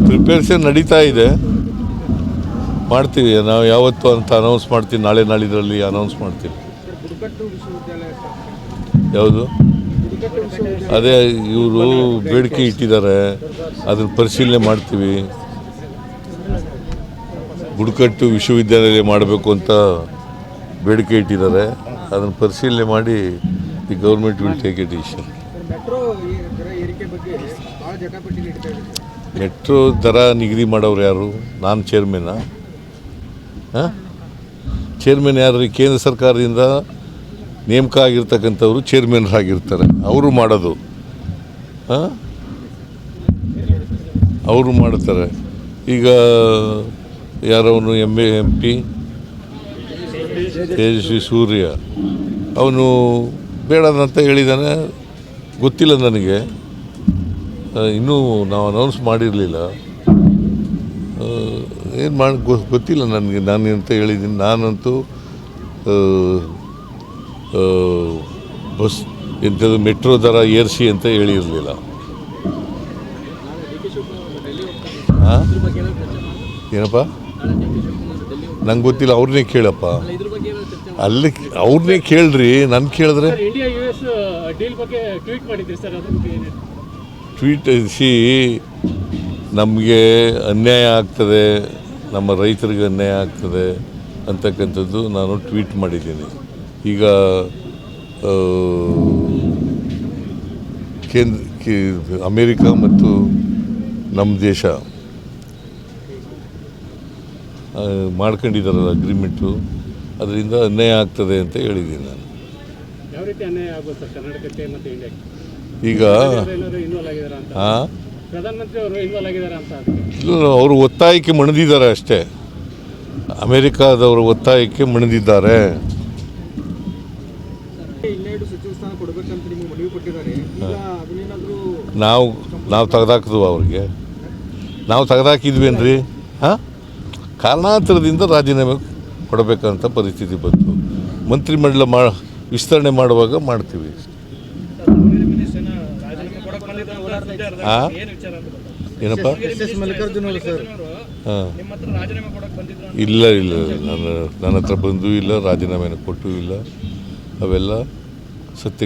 Preparation ನಡೀತಾ ಇದೆ, ಮಾಡ್ತೀವಿ ನಾವು ಯಾವತ್ತು ಅಂತ ಅನೌನ್ಸ್ ಮಾಡ್ತೀವಿ. ನಾಳೆ ನಾಳಿದ್ರಲ್ಲಿ ಅನೌನ್ಸ್ ಮಾಡ್ತೀವಿ. ಯಾವುದು ಅದೇ ಇವರು ಬೇಡಿಕೆ ಇಟ್ಟಿದ್ದಾರೆ, ಅದನ್ನು ಪರಿಶೀಲನೆ ಮಾಡ್ತೀವಿ. ಬುಡಕಟ್ಟು ವಿಶ್ವವಿದ್ಯಾಲಯ ಮಾಡಬೇಕು ಅಂತ ಬೇಡಿಕೆ ಇಟ್ಟಿದ್ದಾರೆ, ಅದನ್ನು ಪರಿಶೀಲನೆ ಮಾಡಿ the government will take A decision. Metro ದರ ನಿಗದಿ ಮಾಡೋರು ಯಾರು? ನಾನು ಚೇರ್ಮನ್ನ. ಚೇರ್ಮನ್ ಯಾರು? ಕೇಂದ್ರ ಸರ್ಕಾರದಿಂದ ನೇಮಕ ಆಗಿರ್ತಕ್ಕಂಥವ್ರು ಚೇರ್ಮನ್ರಾಗಿರ್ತಾರೆ, ಅವರು ಮಾಡೋದು. ಅವರು ಮಾಡ್ತಾರೆ. ಈಗ ಯಾರವನು MP ತೇಜಸ್ವಿ ಸೂರ್ಯ ಅವನು ಬೇಡದಂತ ಹೇಳಿದ್ದಾನೆ, ಗೊತ್ತಿಲ್ಲ ನನಗೆ, ಇನ್ನೂ ನಾವು ಅನೌನ್ಸ್ ಮಾಡಿರಲಿಲ್ಲ. ಏನು ಮಾಡಿ ಗೊತ್ತಿಲ್ಲ ನನಗೆ, ನಾನು ಅಂತ ಹೇಳಿದ್ದೀನಿ. ನಾನಂತೂ ಬಸ್ ಎಂಥದ್ದು ಮೆಟ್ರೋ ದರ ಏರಿಸಿ ಅಂತ ಹೇಳಿರಲಿಲ್ಲ. ಏನಪ್ಪ ನಂಗೆ ಗೊತ್ತಿಲ್ಲ, ಅವ್ರನ್ನೇ ಕೇಳಪ್ಪ. ಅಲ್ಲಿ ಅವ್ರನ್ನೇ ಕೇಳ್ರಿ, ನನ್ನ ಕೇಳಿದ್ರೆ ಟ್ವೀಟ್ ನಮಗೆ ಅನ್ಯಾಯ ಆಗ್ತದೆ, ನಮ್ಮ ರೈತರಿಗೆ ಅನ್ಯಾಯ ಆಗ್ತದೆ ಅಂತಕ್ಕಂಥದ್ದು ನಾನು ಟ್ವೀಟ್ ಮಾಡಿದ್ದೀನಿ. ಈಗ ಅಮೇರಿಕ ಮತ್ತು ನಮ್ಮ ದೇಶ ಮಾಡ್ಕೊಂಡಿದ್ದಾರಲ್ಲ ಅಗ್ರಿಮೆಂಟು, ಅದರಿಂದ ಅನ್ಯಾಯ ಆಗ್ತದೆ ಅಂತ ಹೇಳಿದ್ದೀನಿ ನಾನು. ಈಗ ಅವರು ಒತ್ತಾಯಕ್ಕೆ ಮಣಿದಿದ್ದಾರೆ ಅಷ್ಟೇ, ಅಮೇರಿಕಾದವರು ಒತ್ತಾಯಕ್ಕೆ ಮಣಿದಿದ್ದಾರೆ. ನಾವು ತೆಗೆದಾಕಿದ್ವು ಅವ್ರಿಗೆ, ನಾವು ತೆಗೆದಾಕಿದ್ವೇನ್ರಿ? ಕಾರಣಾಂತರದಿಂದ ರಾಜೀನಾಮೆ ಕೊಡಬೇಕಂತ ಪರಿಸ್ಥಿತಿ ಬಂತು. ಮಂತ್ರಿಮಂಡಲ ವಿಸ್ತರಣೆ ಮಾಡುವಾಗ ಮಾಡ್ತೀವಿ. ಏನಪ್ಪ? ಇಲ್ಲ ನನ್ನ ಹತ್ರ ಬಂದೂ ಇಲ್ಲ, ರಾಜೀನಾಮೆನ ಕೊಟ್ಟೂ ಇಲ್ಲ. ಅವೆಲ್ಲ ಸತ್ಯ.